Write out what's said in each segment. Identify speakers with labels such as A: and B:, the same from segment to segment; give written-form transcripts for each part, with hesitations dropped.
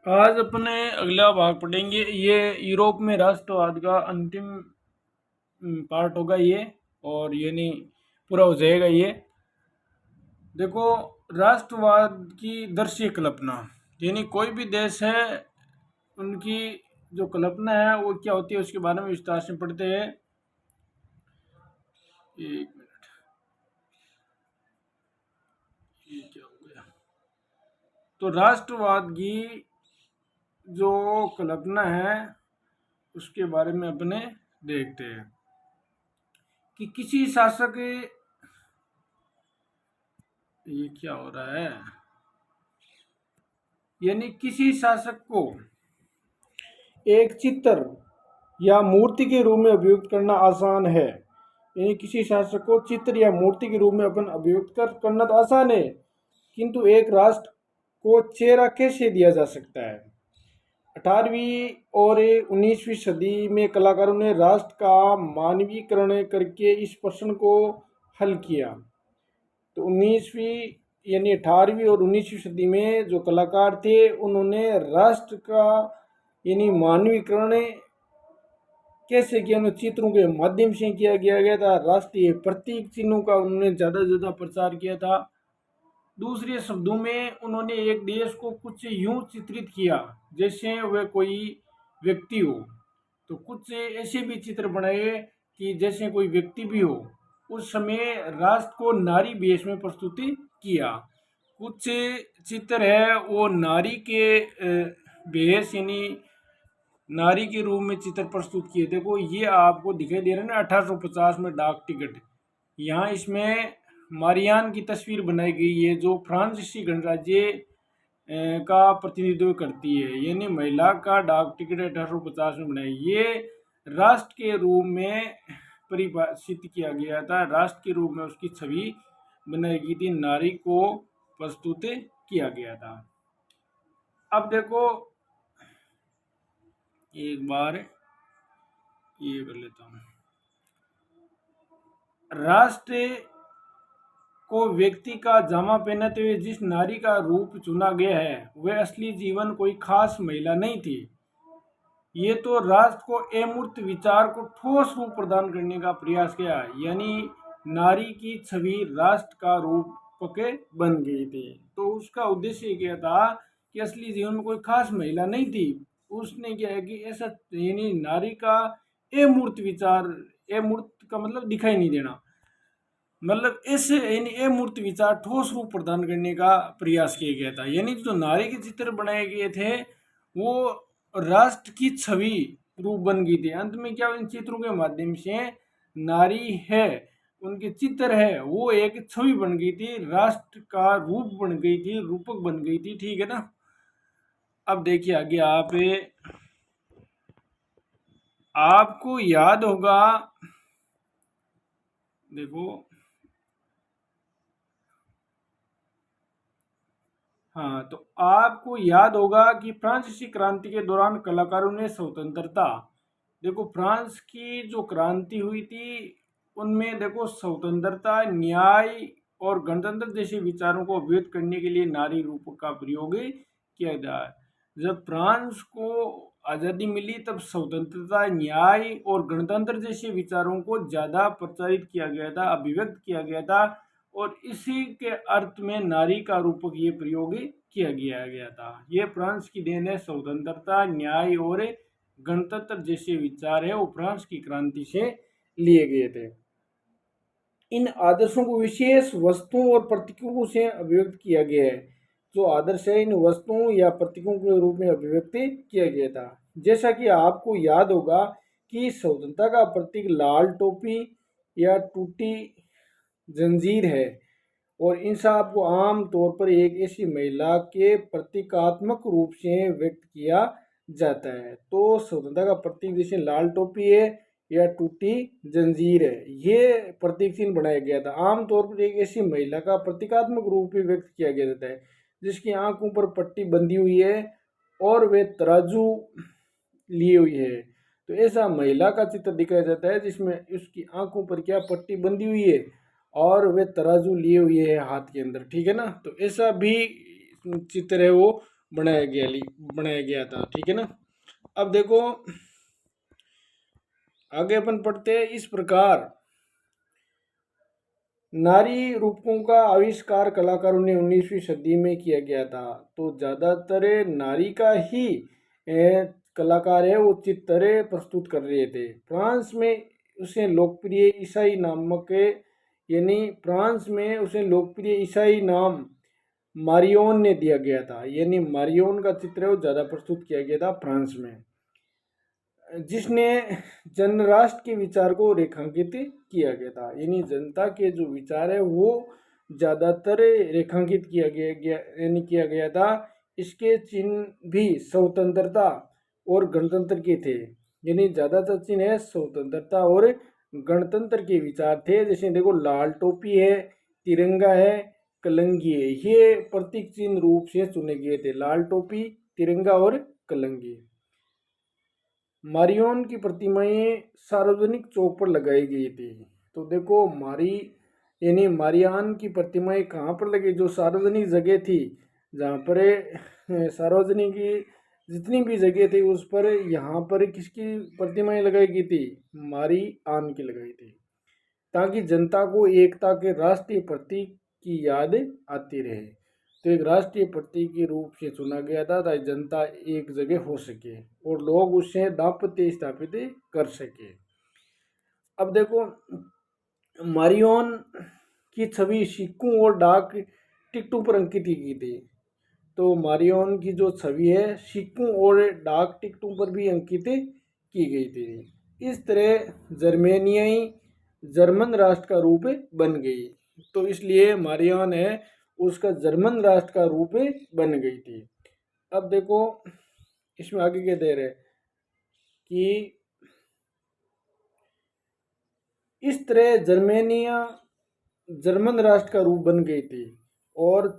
A: आज अपने अगला भाग पढ़ेंगे। ये यूरोप में राष्ट्रवाद का अंतिम पार्ट होगा ये, और ये नहीं पूरा हो जाएगा ये। देखो, राष्ट्रवाद की दर्शीय कल्पना, यानी कोई भी देश है उनकी जो कल्पना है वो क्या होती है उसके बारे में विस्तार से पढ़ते हैं। एक मिनट, ये क्या हो गया। तो राष्ट्रवाद की जो कल्पना है उसके बारे में अपने देखते हैं कि किसी शासक, ये क्या हो रहा है, यानी किसी शासक को एक चित्र या मूर्ति के रूप में अभिव्यक्त करना आसान है। यानी किसी शासक को चित्र या मूर्ति के रूप में अपन अभिव्यक्त करना तो आसान है, किंतु एक राष्ट्र को चेहरा कैसे दिया जा सकता है। 18वीं और 19वीं सदी में कलाकारों ने राष्ट्र का मानवीकरण करके इस प्रश्न को हल किया। तो 19वीं यानी 18वीं और 19वीं सदी में जो कलाकार थे उन्होंने राष्ट्र का यानी मानवीकरण कैसे किया, उन्हें चित्रों के माध्यम से किया गया था। राष्ट्रीय प्रतीक चिन्हों का उन्होंने ज़्यादा से ज़्यादा प्रचार किया था। दूसरे शब्दों में उन्होंने एक देश को कुछ यूं चित्रित किया जैसे वह कोई व्यक्ति हो। तो कुछ ऐसे भी चित्र बनाए कि जैसे कोई व्यक्ति भी हो। उस समय राष्ट्र को नारी वेश में प्रस्तुति किया। कुछ चित्र है वो नारी के वेश यानी नारी के रूप में चित्र प्रस्तुत किए। देखो ये आपको दिखाई दे रहा है ना, 1850 में डाक टिकट। यहाँ इसमें मारियान की तस्वीर बनाई गई है जो फ्रांसीसी गणराज्य का प्रतिनिधित्व करती है। यानी महिला का डाक टिकट 1850 में बनाई। ये राष्ट्र के रूप में परिभाषित किया गया था, राष्ट्र के रूप में उसकी छवि बनाई गई थी, नारी को प्रस्तुत किया गया था। अब देखो एक बार ये कर लेता हूँ। राष्ट्र को व्यक्ति का जामा पहनाते हुए जिस नारी का रूप चुना गया है वह असली जीवन कोई खास महिला नहीं थी। ये तो राष्ट्र को अमूर्त विचार को ठोस रूप प्रदान करने का प्रयास किया। यानी नारी की छवि राष्ट्र का रूप के बन गई थी। तो उसका उद्देश्य क्या था कि असली जीवन में कोई खास महिला नहीं थी। उसने क्या है कि ऐसा यानी नारी का अमूर्त विचार, अमूर्त का मतलब दिखाई नहीं देना, मतलब ऐसे यानी अमूर्त विचार ठोस रूप प्रदान करने का प्रयास किया गया था। यानी जो नारी के चित्र बनाए गए थे वो राष्ट्र की छवि रूप बन गई थी। अंत में क्या, इन चित्रों के माध्यम से नारी है, उनके चित्र है, वो एक छवि बन गई थी, राष्ट्र का रूप बन गई थी, रूपक बन गई थी। ठीक है ना। अब देखिए आगे आपको याद होगा, देखो हाँ, तो आपको याद होगा कि फ्रांसीसी क्रांति के दौरान कलाकारों ने स्वतंत्रता, देखो फ्रांस की जो क्रांति हुई थी उनमें देखो स्वतंत्रता, न्याय और गणतंत्र जैसे विचारों को अभिव्यक्त करने के लिए नारी रूप का प्रयोग किया गया। जब फ्रांस को आज़ादी मिली तब स्वतंत्रता, न्याय और गणतंत्र जैसे विचारों को ज़्यादा प्रचारित किया गया था, अभिव्यक्त किया गया था, और इसी के अर्थ में नारी का रूपक ये प्रयोग किया गया था। ये फ्रांस की देन है। स्वतंत्रता, न्याय और गणतंत्र जैसे विचार है वो फ्रांस की क्रांति से लिए गए थे। इन आदर्शों को विशेष वस्तुओं और प्रतीकों से अभिव्यक्त किया गया है। जो आदर्श है इन वस्तुओं या प्रतीकों के रूप में अभिव्यक्त किया गया था। जैसा कि आपको याद होगा कि स्वतंत्रता का प्रतीक लाल टोपी या टूटी जंजीर है, और इन सब को आम तौर पर एक ऐसी महिला के प्रतीकात्मक रूप से व्यक्त किया जाता है। तो स्वतंत्रता का प्रतीक जैसे लाल टोपी है या टूटी जंजीर है, ये प्रतीक चिन्ह बनाया गया था। आमतौर पर एक ऐसी महिला का प्रतीकात्मक रूप में व्यक्त किया गया जाता है जिसकी आंखों पर पट्टी बंधी हुई है और वे तराजू लिए हुई है। तो ऐसा महिला का चित्र दिखाया जाता है जिसमें उसकी आंखों पर क्या पट्टी बंधी हुई है और वे तराजू लिए हुए है हाथ के अंदर। ठीक है ना। तो ऐसा भी चित्र है वो बनाया गया था। ठीक है ना। अब देखो आगे अपन पढ़ते हैं। इस प्रकार नारी रूपों का आविष्कार कलाकारों ने 19वीं सदी में किया गया था। तो ज़्यादातर नारी का ही कलाकार है वो चित्र प्रस्तुत कर रहे थे। फ्रांस में उसे लोकप्रिय ईसाई नामक यानी फ्रांस में उसे लोकप्रिय ईसाई नाम मारियोन ने दिया गया था। यानी मारियोन का चित्र वो ज़्यादा प्रस्तुत किया गया था फ्रांस में, जिसने जनराष्ट्र के विचार को रेखांकित किया गया था। यानी जनता के जो विचार है वो ज़्यादातर रेखांकित किया गया था। इसके चिन्ह भी स्वतंत्रता और गणतंत्र के थे। यानी ज़्यादातर चिन्ह है स्वतंत्रता और गणतंत्र के विचार थे। जैसे देखो लाल टोपी है, तिरंगा है, कलंगी है, ये प्रतीक चिन्ह रूप से चुने गए थे। लाल टोपी, तिरंगा और कलंगी। मारियोन की प्रतिमाएं सार्वजनिक चौक पर लगाई गई थी। तो देखो यानी मारियान की प्रतिमाएं कहाँ पर लगी? जो सार्वजनिक जगह थी, जहाँ पर सार्वजनिक जितनी भी जगह थी उस पर यहाँ पर किसकी प्रतिमाएं लगाई गई थी? मारी आन की लगाई थी, ताकि जनता को एकता के राष्ट्रीय प्रतीक की याद आती रहे। तो एक राष्ट्रीय प्रतीक के रूप से चुना गया था ताकि जनता एक जगह हो सके और लोग उससे दाम्पत्य स्थापित कर सके। अब देखो मारियोन की छवि सिक्कों और डाक टिकटों पर अंकित की गई थी। तो मारियोन की जो छवि है सिक्कों और डाक टिकटों पर भी अंकित की गई थी। इस तरह जर्मन राष्ट्र का रूप बन गई। तो इसलिए मारियोन है उसका जर्मन राष्ट्र का रूप बन गई थी। अब देखो इसमें आगे क्या दे रहे कि इस तरह जर्मन राष्ट्र का रूप बन गई थी और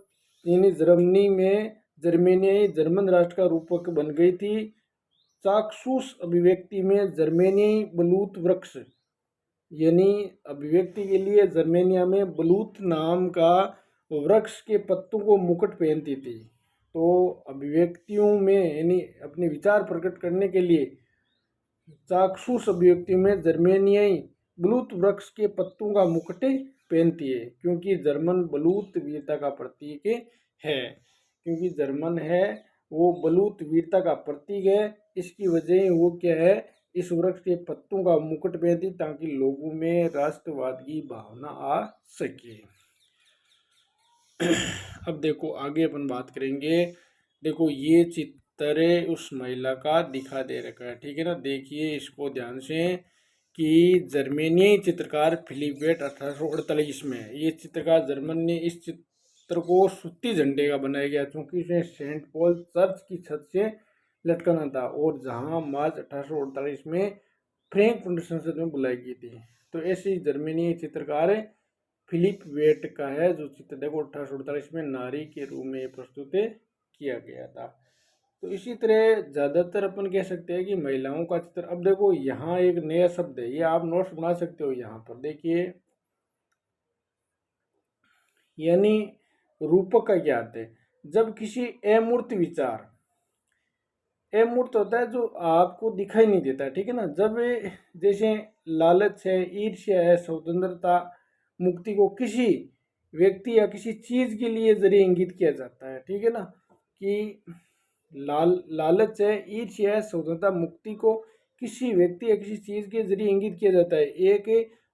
A: यानी जर्मनियाई जर्मन राष्ट्र का रूपक बन गई थी। चाक्षुष अभिव्यक्ति में जर्मनियाई बलूत वृक्ष, यानी अभिव्यक्ति के लिए जर्मेनिया में बलूत नाम का वृक्ष के पत्तों को मुकुट पहनती थी। तो अभिव्यक्तियों में यानी अपने विचार प्रकट करने के लिए चाक्षुष अभिव्यक्ति में जर्मेनियाई बलूत वृक्ष के पत्तों का मुकुट पहनती है, क्योंकि जर्मन बलूत वीरता का प्रतीक है। क्योंकि जर्मन है वो बलूत वीरता का प्रतीक है, इसकी वजह वो क्या है, इस वृक्ष के पत्तों का मुकुट पहनती ताकि लोगों में राष्ट्रवाद की भावना आ सके। अब देखो आगे अपन बात करेंगे। देखो ये चित्र उस महिला का दिखा दे रखा है। ठीक है ना। देखिए इसको ध्यान से कि जर्मनियाई चित्रकार फिलिप वेट 1848 में, ये चित्रकार जर्मन ने इस चित्र को सूती झंडे का बनाया गया, क्योंकि इसे सेंट पॉल चर्च की छत से लटकाना था और जहां मार्च 1848 में फ्रैंक संसद में बुलाई गई थी। तो ऐसी जर्मनी चित्रकार फिलिप वेट का है जो चित्र देखो 1848 में नारी के रूप में प्रस्तुत किया गया था। तो इसी तरह ज़्यादातर अपन कह सकते हैं कि महिलाओं का चित्र। अब देखो यहाँ एक नया शब्द है, ये आप नोट्स बना सकते हो। यहाँ पर देखिए यानी रूपक का क्या अर्थ है? जब किसी अमूर्त विचार, अमूर्त होता है जो आपको दिखाई नहीं देता, ठीक है ना। जब जैसे लालच है, ईर्ष्या है, स्वतंत्रता, मुक्ति को किसी व्यक्ति या किसी चीज के लिए जरिए इंगित किया जाता है। ठीक है ना। कि लालच है, ईर्ष्या है, स्वतंत्रता, मुक्ति को किसी व्यक्ति या किसी चीज के जरिए इंगित किया जाता है। एक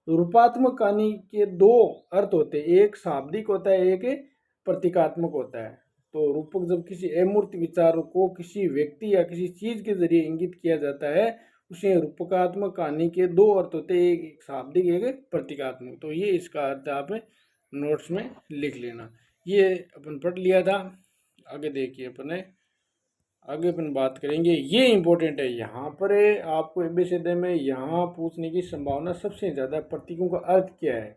A: रूपात्मक कहानी के दो अर्थ होते हैं, एक शाब्दिक होता है, एक प्रतीकात्मक होता है। तो रूपक जब किसी अमूर्त विचार को किसी व्यक्ति या किसी चीज के जरिए इंगित किया जाता है, उसे रूपकात्मक कहानी के दो अर्थ होते हैं, एक शाब्दिक एक प्रतीकात्मक। तो ये इसका अर्थ आप नोट्स में लिख लेना। ये अपन पढ़ लिया था। आगे देखिए अपन बात करेंगे। ये इंपॉर्टेंट है, यहाँ पर आपको एबीसीडी में यहाँ पूछने की संभावना सबसे ज़्यादा, प्रतीकों का अर्थ क्या है।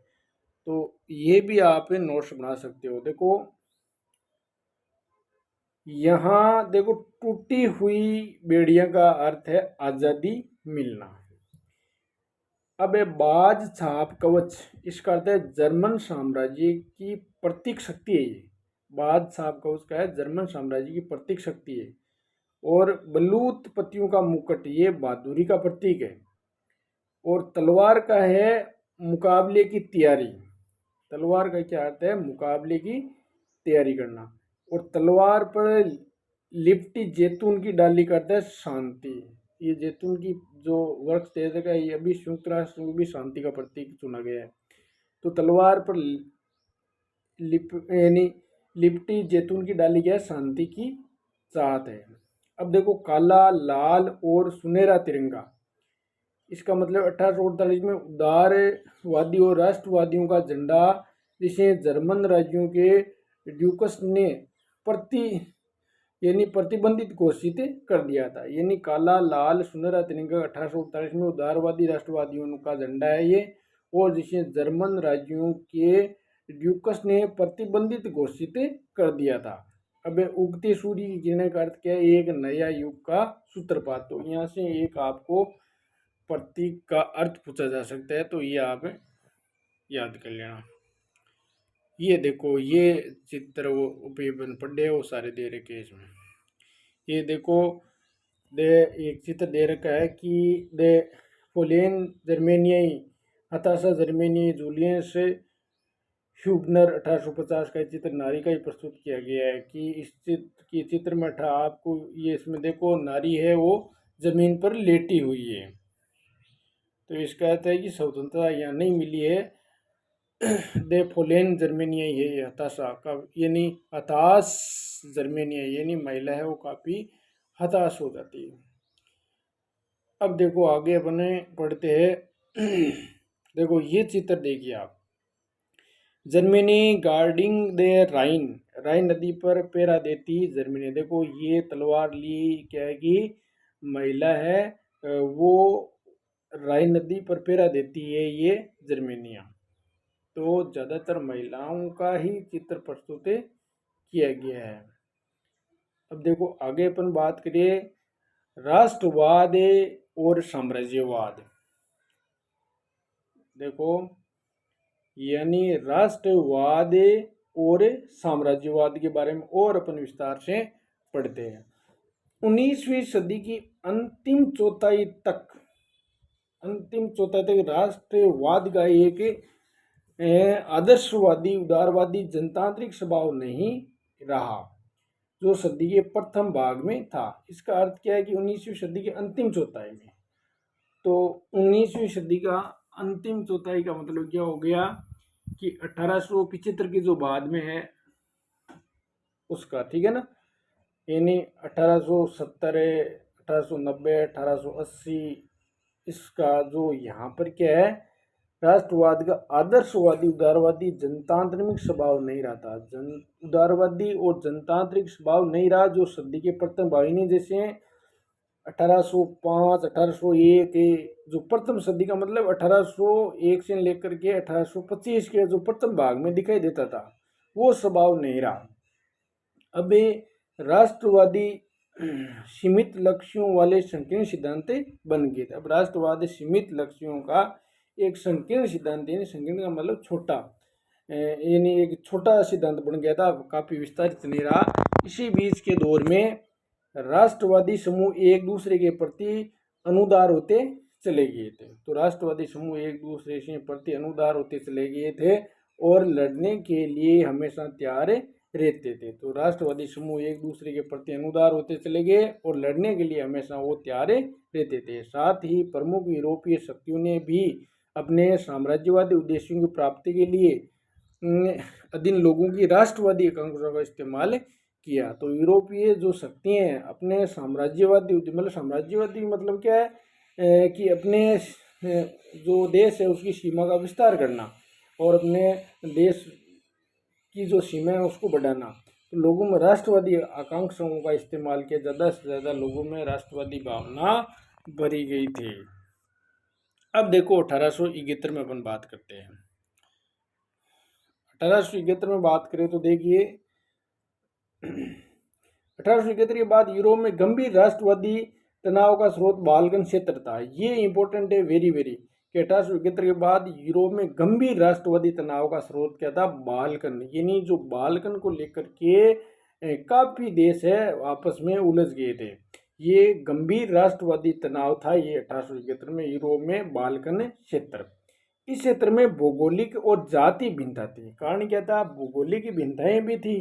A: तो ये भी आप नोट्स बना सकते हो। देखो यहाँ देखो टूटी हुई बेड़ियां का अर्थ है आज़ादी मिलना। अब बाज छाप कवच, इसका अर्थ है जर्मन साम्राज्य की प्रतीक शक्ति है ये। बादशाह का उसका है जर्मन साम्राज्य की प्रतीक शक्ति है। और बलूत पत्तियों का मुकुट ये बहादुरी का प्रतीक है। और तलवार का है मुकाबले की तैयारी। तलवार का क्या अर्थ है? मुकाबले की तैयारी करना। और तलवार पर लिपटी जैतून की डाली का अर्थ है शांति। ये जैतून की जो वृक्ष तेज का ये अभी संयुक्त राष्ट्र में भी शांति का प्रतीक चुना गया है। तो तलवार पर यानी लिपटी जैतून की डाली क्या है? शांति की चाहत है। अब देखो काला लाल और सुनहरा तिरंगा, इसका मतलब 1848 में उदारवादी और राष्ट्रवादियों का झंडा जिसे जर्मन राज्यों के ड्यूकस ने प्रति यानी प्रतिबंधित घोषित कर दिया था। यानी काला लाल सुनहरा तिरंगा 1848 में उदारवादी राष्ट्रवादियों का झंडा है ये, और जिसे जर्मन राज्यों के ड्यूकस ने प्रतिबंधित घोषित कर दिया था। अब उगते सूर्य की किरणें का अर्थ क्या है? एक नया युग का सूत्रपात। तो यहाँ से एक आपको प्रतीक का अर्थ पूछा जा सकता है, तो ये आप याद कर लेना। ये देखो ये चित्र वो पेपर पढ़े वो सारे दे रखे इसमें। ये देखो दे एक चित्र दे रखा है कि दे पोलेन जर्मेनियाई हताशा जर्मेनियाई जूलियस ह्यूबनर 1850 का चित्र नारी का ही प्रस्तुत किया गया है कि इस चित्र में आपको ये इसमें देखो नारी है वो जमीन पर लेटी हुई है। तो इसका अर्थ है कि स्वतंत्रता यहाँ नहीं मिली है। दे फोलेन जर्मेनिया है ये हताशा का यानी हताश जर्मेनिया यानी महिला है वो काफ़ी हताश हो जाती है। अब देखो आगे अपने पढ़ते हैं। देखो ये चित्र देखिए आप, जर्मनी गार्डिंग द राइन, राइन नदी पर पहरा देती जर्मनी। देखो ये तलवार ली क्या है कि महिला है वो राइन नदी पर पहरा देती है ये जर्मेनिया। तो ज़्यादातर महिलाओं का ही चित्र प्रस्तुत किया गया है। अब देखो आगे अपन बात करिए राष्ट्रवाद और साम्राज्यवाद। देखो यानी राष्ट्रवाद और साम्राज्यवाद के बारे में और अपन विस्तार से पढ़ते हैं। 19वीं सदी की अंतिम चौथाई तक राष्ट्रवाद का एक आदर्शवादी उदारवादी जनतांत्रिक स्वभाव नहीं रहा जो सदी के प्रथम भाग में था। इसका अर्थ क्या है कि 19वीं सदी के अंतिम चौथाई में, तो 19वीं सदी का अंतिम चौथाई का मतलब क्या हो गया कि 1875 के जो बाद में है उसका, ठीक है ना, यानी 1870 1890 1880 इसका जो यहाँ पर क्या है राष्ट्रवाद का आदर्शवादी उदारवादी जनतांत्रिक स्वभाव नहीं रहा था। उदारवादी और जनतांत्रिक स्वभाव नहीं रहा जो सदी के प्रथम भाग जैसे 1805 1801 जो प्रथम सदी का मतलब 1801 से लेकर के 1825 के जो प्रथम भाग में दिखाई देता था वो स्वभाव नहीं रहा। अब राष्ट्रवादी सीमित लक्ष्यों वाले संकीर्ण सिद्धांत बन गए थे। अब राष्ट्रवादी सीमित लक्ष्यों का एक संकीर्ण सिद्धांत, यानी संकीर्ण का मतलब छोटा, यानी एक छोटा सिद्धांत बन गया था, काफ़ी विस्तारित नहीं रहा। इसी बीच के दौर में राष्ट्रवादी समूह एक दूसरे के प्रति अनुदार होते चले गए थे। तो राष्ट्रवादी समूह एक दूसरे से प्रति अनुदार होते चले गए थे और लड़ने के लिए हमेशा तैयार रहते थे। तो राष्ट्रवादी समूह एक दूसरे के प्रति अनुदार होते चले गए और लड़ने के लिए हमेशा वो तैयार रहते थे। साथ ही प्रमुख यूरोपीय शक्तियों ने भी अपने साम्राज्यवादी उद्देश्यों की प्राप्ति के लिए अधीन लोगों की राष्ट्रवादी आकांक्षाओं का इस्तेमाल किया। तो यूरोपीय जो शक्तियाँ हैं अपने साम्राज्यवादी मतलब क्या है कि अपने जो देश है उसकी सीमा का विस्तार करना और अपने देश की जो सीमा है उसको बढ़ाना। तो लोगों में राष्ट्रवादी आकांक्षाओं का इस्तेमाल किया, ज़्यादा से ज़्यादा लोगों में राष्ट्रवादी भावना भरी गई थी। अब देखो 1871 में अपन बात करते हैं। 1871 में बात करें तो देखिए 1871 के बाद यूरोप में गंभीर राष्ट्रवादी तनाव का स्रोत बालकन क्षेत्र था। ये इंपॉर्टेंट है वेरी वेरी, कि 1871 के बाद यूरोप में गंभीर राष्ट्रवादी तनाव का स्रोत क्या था? बाल्कन, यानी जो बाल्कन को लेकर के काफ़ी देश है आपस में उलझ गए थे। ये गंभीर राष्ट्रवादी तनाव था ये 1871 में यूरोप में बाल्कन क्षेत्र। इस क्षेत्र में भौगोलिक और जाति भिन्नता थी। कारण क्या था? भौगोलिक भिन्नताएं भी थी,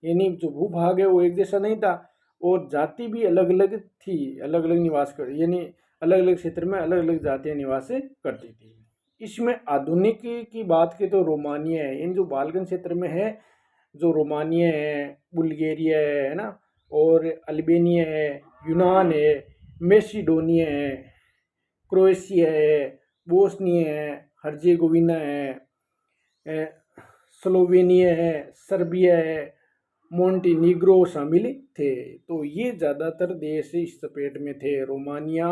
A: यानी जो भूभाग है वो एक जैसा नहीं था, और जाति भी अलग अलग थी, अलग अलग निवास कर, यानी अलग अलग क्षेत्र में अलग अलग जातियां निवास करती थी। इसमें आधुनिक की बात की तो रोमानिया है, इन जो बाल्कन क्षेत्र में है, जो रोमानिया है, बुल्गारिया है ना, और अल्बेनिया है, यूनान है, मेसिडोनिया है, क्रोएशिया है, बोस्निया है, हर्जेगोविना है, स्लोवेनिया है, सर्बिया है, मोंटीनीग्रो शामिल थे। तो ये ज़्यादातर देश इस चपेट में थे: रोमानिया,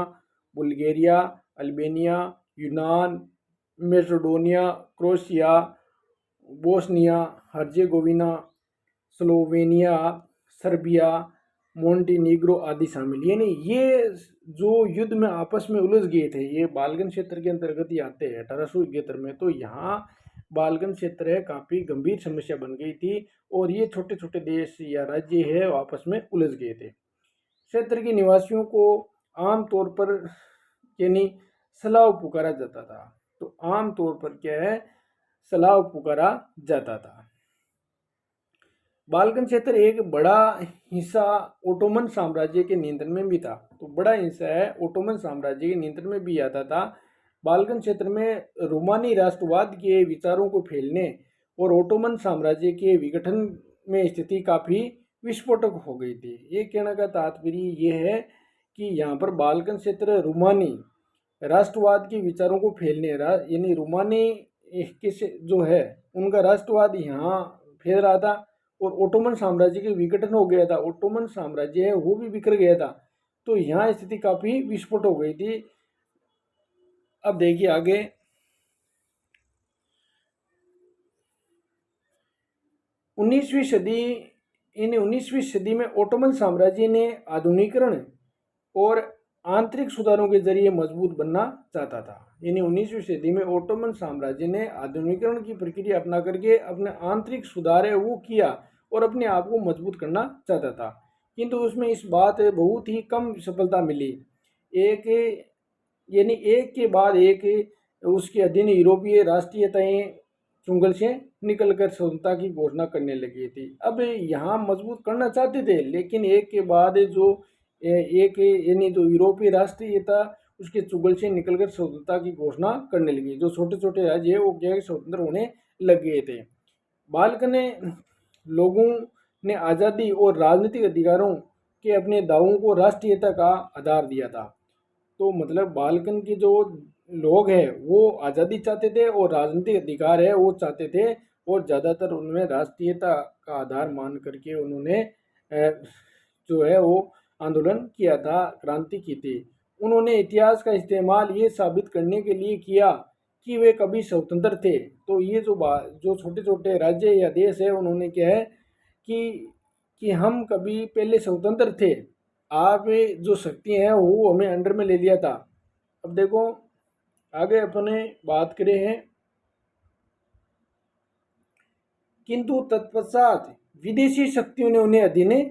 A: बुल्गारिया, अल्बेनिया, यूनान, Macedonia, Croatia, Bosnia Herzegovina, Slovenia, Serbia, Montenegro आदि शामिल। यानी ये जो युद्ध में आपस में उलझ गए थे, ये बाल्कन क्षेत्र के अंतर्गत ही आते हैं 1871 में। तो यहाँ बाल्कन क्षेत्र है काफ़ी गंभीर समस्या बन गई थी, और ये छोटे छोटे देश या राज्य है आपस में उलझ गए थे। क्षेत्र के निवासियों को आमतौर पर यानी स्लाव पुकारा जाता था। तो आमतौर पर क्या है? स्लाव पुकारा जाता था। बाल्कन क्षेत्र एक बड़ा हिस्सा ओटोमन साम्राज्य के नियंत्रण में भी था। तो बड़ा हिस्सा है ओटोमन साम्राज्य के नियंत्रण में भी आता था। बाल्कन क्षेत्र में रोमानी राष्ट्रवाद के विचारों को फैलने और ओटोमन साम्राज्य के विघटन में स्थिति काफ़ी विस्फोटक हो गई थी। ये कहने का तात्पर्य ये है कि यहाँ पर बाल्कन क्षेत्र रोमानी राष्ट्रवाद के विचारों को फैलने, यानी रोमानी जो है उनका राष्ट्रवाद यहाँ फैल रहा था, और ओटोमन साम्राज्य के विघटन हो गया था। ओटोमन साम्राज्य है वो भी बिखर गया था। तो यहाँ स्थिति काफ़ी विस्फोट हो गई थी। अब देखिए आगे, 19वीं सदी, इन 19वीं सदी में ओटोमन साम्राज्य ने आधुनिकीकरण और आंतरिक सुधारों के जरिए मजबूत बनना चाहता था। यानी 19वीं सदी में ओटोमन साम्राज्य ने आधुनिकीकरण की प्रक्रिया अपना करके अपने आंतरिक सुधार है वो किया और अपने आप को मजबूत करना चाहता था, किंतु उसमें इस बात बहुत ही कम सफलता मिली। एक यानी एक के बाद एक उसके अधीन यूरोपीय राष्ट्रीयताएं चुंगल से निकलकर स्वतंत्रता की घोषणा करने लगी थी। अब यहाँ मजबूत करना चाहते थे, लेकिन एक के बाद जो एक यानी जो यूरोपीय राष्ट्रीयता उसके चुगल से निकलकर स्वतंत्रता की घोषणा करने लगी। जो छोटे छोटे राज्य है वो क्या स्वतंत्र होने लग गए थे। बाल्कन लोगों ने आज़ादी और राजनीतिक अधिकारों के अपने दावों को राष्ट्रीयता का आधार दिया था। तो मतलब बाल्कन के जो लोग हैं वो आज़ादी चाहते थे और राजनीतिक अधिकार है वो चाहते थे, और ज़्यादातर उनमें राष्ट्रीयता का आधार मान करके उन्होंने जो है वो आंदोलन किया था, क्रांति की थी। उन्होंने इतिहास का इस्तेमाल ये साबित करने के लिए किया कि वे कभी स्वतंत्र थे। तो ये जो छोटे छोटे राज्य या देश है उन्होंने क्या है कि हम कभी पहले स्वतंत्र थे, आप जो शक्ति हैं वो हमें अंडर में ले लिया था। अब देखो आगे अपने बात करें हैं, किंतु तत्पश्चात विदेशी शक्तियों ने उन्हें अधीन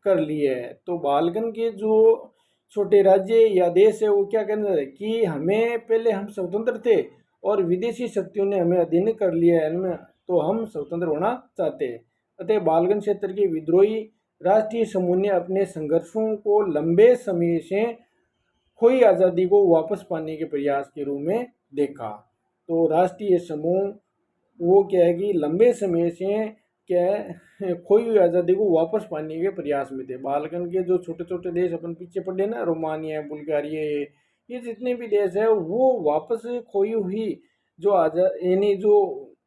A: कर लिया है। तो बाल्कन के जो छोटे राज्य या देश है वो क्या कहना है कि हमें पहले हम स्वतंत्र थे और विदेशी शक्तियों ने हमें अधीन कर लिया है, तो हम स्वतंत्र होना चाहते हैं। अतः बाल्कन क्षेत्र के विद्रोही राष्ट्रीय समूह ने अपने संघर्षों को लंबे समय से खोई आज़ादी को वापस पाने के प्रयास के रूप में देखा। तो राष्ट्रीय समूह वो क्या है कि लंबे समय से क्या है खोई हुई आज़ादी को वापस पाने के प्रयास में थे। बाल्कन के जो छोटे छोटे देश अपन पीछे पड़े ना, रोमानिया, बुल्गारिया, ये जितने भी देश है वो वापस खोई हुई जो यानी जो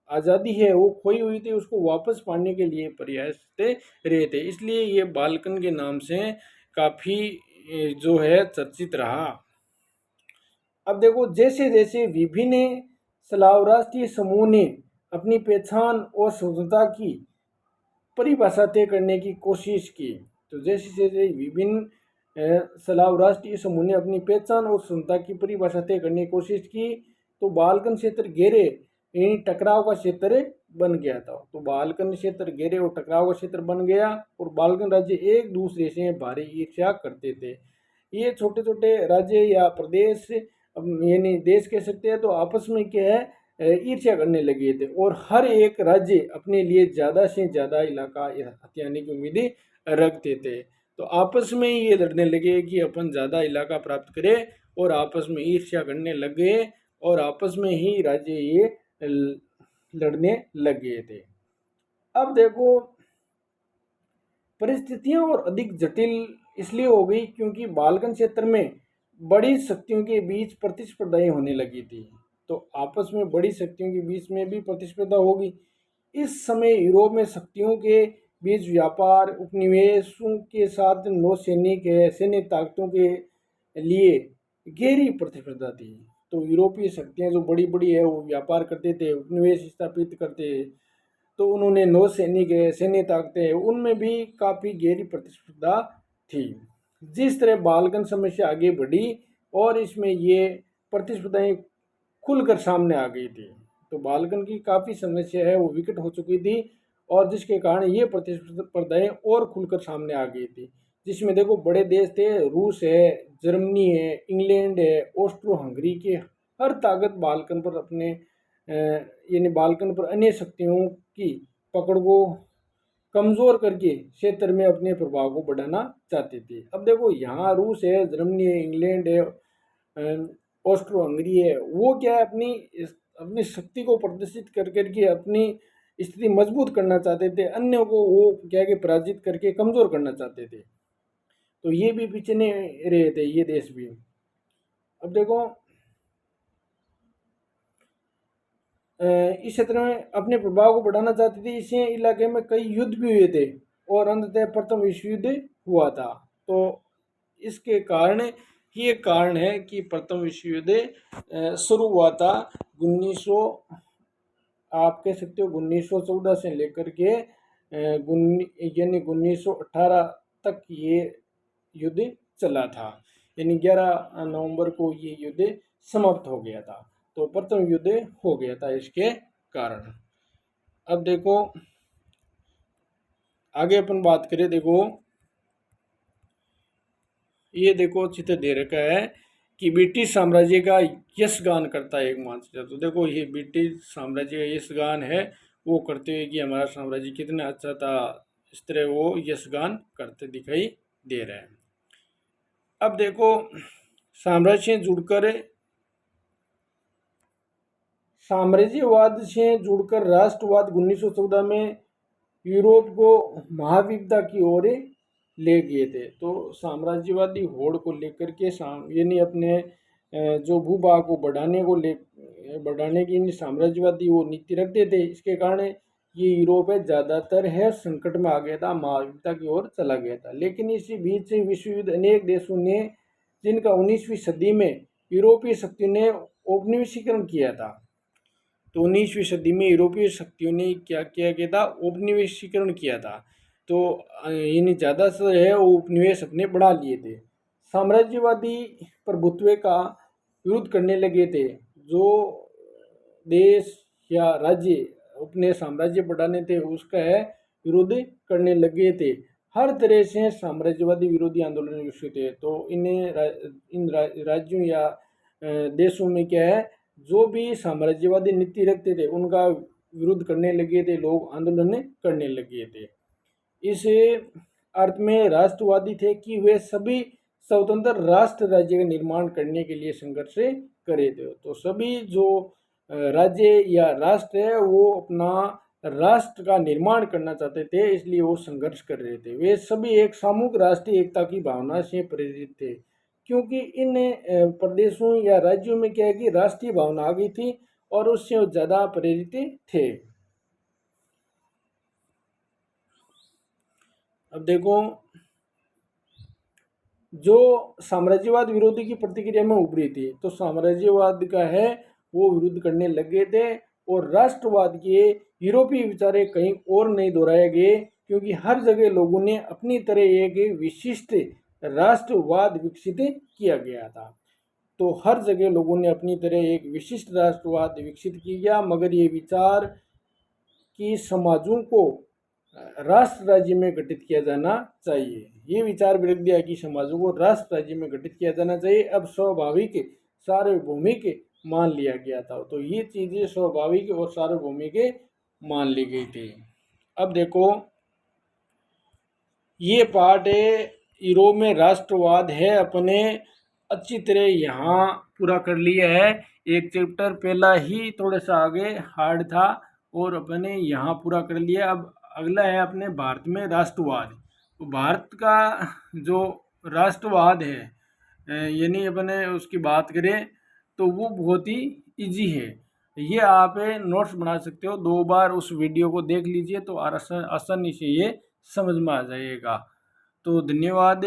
A: आज़ादी है वो खोई हुई थी उसको वापस पाने के लिए प्रयास रहे थे। इसलिए ये बाल्कन के नाम से काफ़ी जो है चर्चित रहा। अब देखो जैसे जैसे विभिन्न स्लाव राष्ट्रीय समूह ने अपनी पहचान और स्वतंत्रता की परिभाषा तय करने की कोशिश की, तो जैसे जैसे विभिन्न स्लाव राष्ट्रीय समूह ने अपनी पहचान और स्वतंत्रता की परिभाषा तय करने की कोशिश की, तो बाल्कन क्षेत्र घेरे यानी टकराव का क्षेत्र बन गया था। तो बाल्कन क्षेत्र घेरे और टकराव का क्षेत्र बन गया और बाल्कन राज्य एक दूसरे से भारी ईर्ष्या करते थे। ये छोटे छोटे राज्य या प्रदेश यानी देश कह सकते हैं, तो आपस में क्या है ईर्ष्या करने लगे थे और हर एक राज्य अपने लिए ज़्यादा से ज़्यादा इलाका हथियाने की उम्मीदें रखते थे। तो आपस में ये लड़ने लगे कि अपन ज़्यादा इलाका प्राप्त करें और आपस में ईर्ष्या करने लगे और आपस में ही राज्य ये लड़ने लग गए थे। अब देखो परिस्थितियां और अधिक जटिल इसलिए हो गई क्योंकि बाल्कन क्षेत्र में बड़ी शक्तियों के बीच प्रतिस्पर्धाएं होने लगी थी। तो आपस में बड़ी शक्तियों के बीच में भी प्रतिस्पर्धा होगी। इस समय यूरोप में शक्तियों के बीच व्यापार उपनिवेशों के साथ नौसैनिक सैन्य ताकतों के लिए गहरी प्रतिस्पर्धा थी। तो यूरोपीय शक्तियां जो बड़ी बड़ी है वो व्यापार करते थे, उपनिवेश स्थापित करते, तो उन्होंने नौसैनिक है सैन्य ताकतें हैं उनमें भी काफ़ी गहरी प्रतिस्पर्धा थी। जिस तरह बाल्कन समस्या आगे बढ़ी और इसमें ये प्रतिस्पर्धाएं खुलकर सामने आ गई थी। तो बाल्कन की काफ़ी समस्या है वो विकट हो चुकी थी और जिसके कारण ये प्रतिस्पर्धाएं और खुलकर सामने आ गई थी। जिसमें देखो बड़े देश थे, रूस है, जर्मनी है, इंग्लैंड है, ऑस्ट्रो हंगरी के हर ताकत बाल्कन पर अपने यानी बाल्कन पर अन्य शक्तियों की पकड़ को कमज़ोर करके क्षेत्र में अपने प्रभाव को बढ़ाना चाहते थे। अब देखो यहाँ रूस है, जर्मनी है, इंग्लैंड है, ऑस्ट्रो हंगरी है, वो क्या है अपनी अपनी शक्ति को प्रदर्शित कर करके अपनी स्थिति मजबूत करना चाहते थे, अन्य को वो क्या कि पराजित करके कमज़ोर करना चाहते थे। तो ये भी पीछे नहीं रहे थे ये देश भी। अब देखो इस क्षेत्र में अपने प्रभाव को बढ़ाना चाहते थे। इसी इलाके में कई युद्ध भी हुए थे और अंततः प्रथम विश्व युद्ध हुआ था। तो इसके कारण ये कारण है कि प्रथम विश्व युद्ध शुरू हुआ था 1900 आप कह सकते हो 1914 से लेकर के यानी 1918 तक ये युद्ध चला था। यानी 11 नवंबर को ये युद्ध समाप्त हो गया था। तो प्रथम युद्ध हो गया था इसके कारण। अब देखो आगे अपन बात करें, देखो ये देखो चित्र दे रखा है कि ब्रिटिश साम्राज्य का यशगान करता है एक मानचित्र। तो देखो ये ब्रिटिश साम्राज्य का यशगान है, वो करते हुए कि हमारा साम्राज्य कितना अच्छा था, इस तरह वो यशगान करते दिखाई दे रहे हैं। अब देखो साम्राज्यवाद से जुड़कर राष्ट्रवाद 1914 में यूरोप को महाविपदा की ओर ले गए थे। तो साम्राज्यवादी होड़ को लेकर के यानी अपने जो भूभाग को बढ़ाने की साम्राज्यवादी वो नीति रखते थे। इसके कारण ये यूरोप है ज़्यादातर है संकट में आ गया था, महाविपदा की ओर चला गया था। लेकिन इसी बीच विश्व युद्ध अनेक देशों ने जिनका 19वीं सदी में यूरोपीय शक्तियों ने औपनिवेशीकरण किया था। तो 19वीं सदी में यूरोपीय शक्तियों ने क्या किया गया था, औपनिवेशीकरण किया था। तो यानी ज़्यादा से है वो उपनिवेश अपने बढ़ा लिए थे, साम्राज्यवादी प्रभुत्व का विरोध करने लगे थे। जो देश या राज्य अपने साम्राज्य बढ़ाने थे उसका है विरोध करने लगे थे। हर तरह से साम्राज्यवादी विरोधी आंदोलन विकसित थे। तो इन राज्यों या देशों में क्या है, जो भी साम्राज्यवादी नीति रखते थे उनका विरोध करने लगे थे, लोग आंदोलन करने लगे थे। इस अर्थ में राष्ट्रवादी थे कि वे सभी स्वतंत्र राष्ट्र राज्य का निर्माण करने के लिए संघर्ष करे थे। तो सभी जो राज्य या राष्ट्र है वो अपना राष्ट्र का निर्माण करना चाहते थे, इसलिए वो संघर्ष कर रहे थे। वे सभी एक सामूहिक राष्ट्रीय एकता की भावना से प्रेरित थे, क्योंकि इन प्रदेशों या राज्यों में क्या है कि राष्ट्रीय भावना आ गई थी और उससे ज़्यादा प्रेरित थे। अब देखो जो साम्राज्यवाद विरोधी की प्रतिक्रिया में उभरी थी, तो साम्राज्यवाद का है वो विरोध करने लगे थे और राष्ट्रवाद के यूरोपीय विचारे कहीं और नहीं दोहराए गए, क्योंकि हर जगह लोगों ने अपनी तरह एक विशिष्ट राष्ट्रवाद विकसित किया गया था। तो हर जगह लोगों ने अपनी तरह एक विशिष्ट राष्ट्रवाद विकसित किया, मगर ये विचार कि समाजों को राष्ट्र राज्य में गठित किया जाना चाहिए, ये विचार भी रख दिया कि समाजों को राष्ट्र राज्य में गठित किया जाना चाहिए, अब स्वाभाविक सार्वभौमिक मान लिया गया था। तो ये चीज़ें स्वाभाविक और सार्वभौमिक मान ली गई थी। अब देखो ये पार्ट है यूरोप में राष्ट्रवाद है, अपने अच्छी तरह यहाँ पूरा कर लिया है। एक चैप्टर पहला ही थोड़ा सा आगे हार्ड था और अपने यहाँ पूरा कर लिया। अब अगला है अपने भारत में राष्ट्रवाद। तो भारत का जो राष्ट्रवाद है यानी अपने उसकी बात करें तो वो बहुत ही इजी है। ये आप नोट्स बना सकते हो, 2 बार उस वीडियो को देख लीजिए तो आसानी से ये समझ में आ जाएगा। तो धन्यवाद।